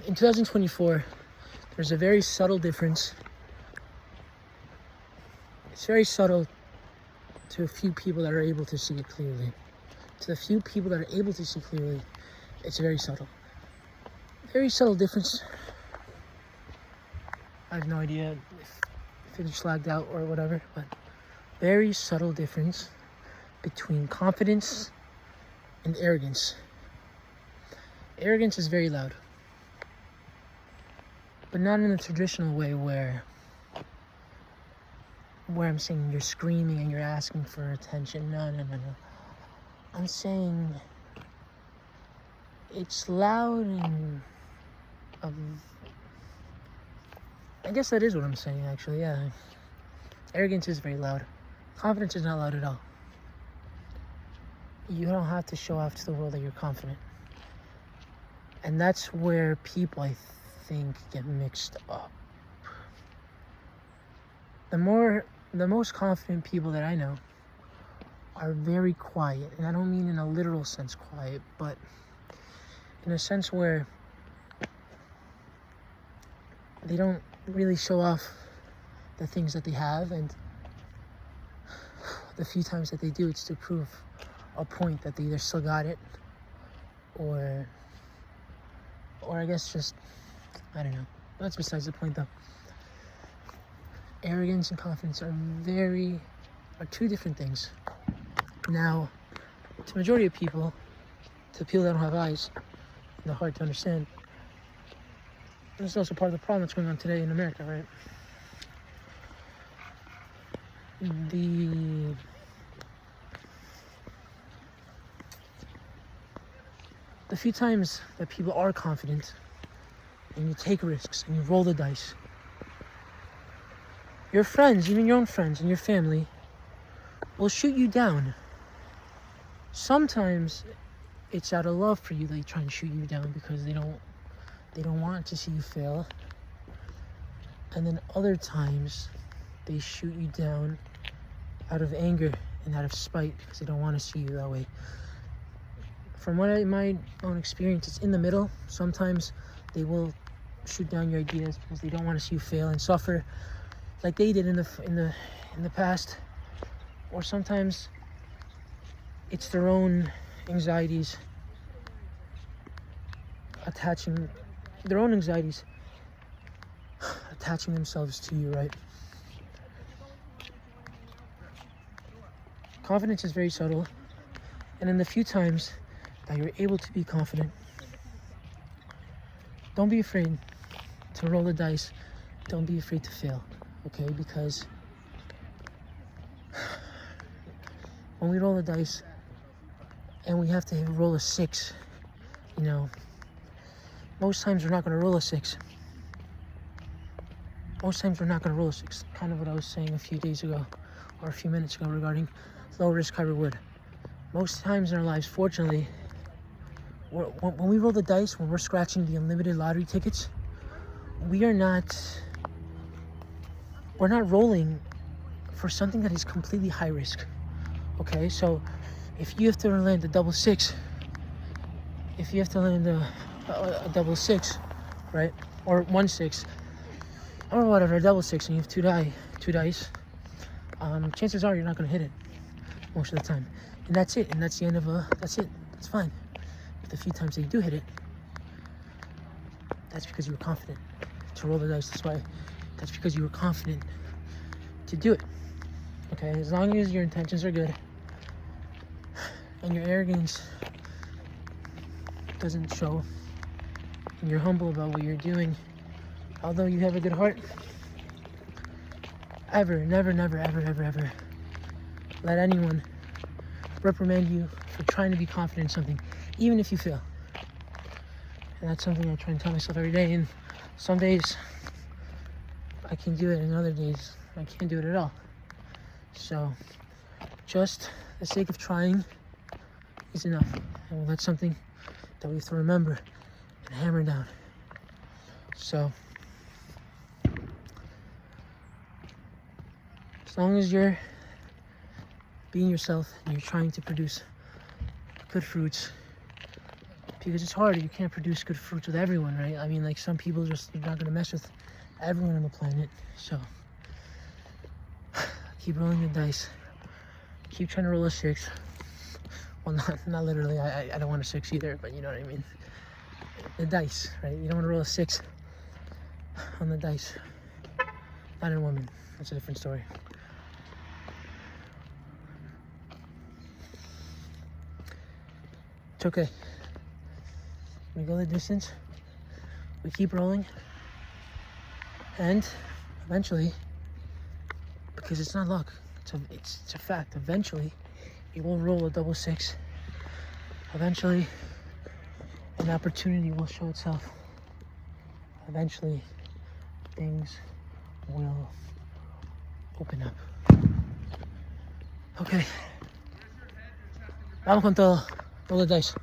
In 2024, there's a very subtle difference. It's very subtle to a few people that are able to see it clearly. To the few people that are able to see clearly, it's very subtle. Very subtle difference. I have no idea if it's slagged out or whatever, but very subtle difference between confidence and arrogance. Arrogance is very loud, but not in a traditional way where I'm saying you're screaming and you're asking for attention. No. I'm saying it's loud and I guess that is what I'm saying, actually, yeah. Arrogance is very loud. Confidence is not loud at all. You don't have to show off to the world that you're confident. And that's where people, I think, get mixed up. The most confident people that I know are very quiet. And I don't mean in a literal sense quiet, but in a sense where they don't really show off the things that they have, and the few times that they do, it's to prove a point that they either still got it or I guess just, I don't know. That's besides the point though. Arrogance and confidence are two different things. Now, to the majority of people, to people that don't have eyes, and they're hard to understand, this is also part of the problem that's going on today in America, right? The few times that people are confident and you take risks and you roll the dice, your friends, even your own friends and your family, will shoot you down. Sometimes it's out of love for you. They try and shoot you down because they don't want to see you fail. And then other times they shoot you down out of anger and out of spite because they don't want to see you that way. From my own experience, it's in the middle. Sometimes they will shoot down your ideas because they don't want to see you fail and suffer like they did in the past. Or sometimes it's their own anxieties attaching themselves to you, right? Confidence is very subtle, and in the few times that you're able to be confident, don't be afraid to roll the dice. Don't be afraid to fail, okay? Because when we roll the dice and we have to roll a 6, most times we're not going to roll a 6. Kind of what I was saying a few days ago or a few minutes ago regarding low risk, high reward. Most times in our lives, fortunately, when we roll the dice, when we're scratching the unlimited lottery tickets, we're not rolling for something that is completely high risk. Okay, so if you have to land a double 6, if you have to land a double 6, right, or 1 6, or whatever, a double 6, and you have two dice, chances are you're not going to hit it most of the time, and that's it, and that's the end of that's it. That's fine. But the few times that you do hit it, that's because you were confident to roll the dice. That's because you were confident to do it. Okay, as long as your intentions are good and your arrogance doesn't show, and you're humble about what you're doing, although you have a good heart, never let anyone reprimand you for trying to be confident in something, even if you fail. And that's something I try and tell myself every day, and some days I can do it, and other days I can't do it at all. So just the sake of trying is enough, and that's something that we have to remember and hammer down. So as long as you're being yourself and you're trying to produce good fruits, because it's hard. You can't produce good fruits with everyone, right? I mean, like, some people just, you're not going to mess with everyone on the planet. So keep rolling the dice. Keep trying to roll a 6. Well, not literally. I don't want a 6 either, but you know what I mean. The dice, right? You don't want to roll a 6 on the dice. Not in a woman. That's a different story. It's okay. We go the distance. We keep rolling. And eventually, because it's not luck, it's a fact. Eventually, you will roll a double 6. Eventually, an opportunity will show itself. Eventually, things will open up. Okay. Vamos con todo. Roll the dice.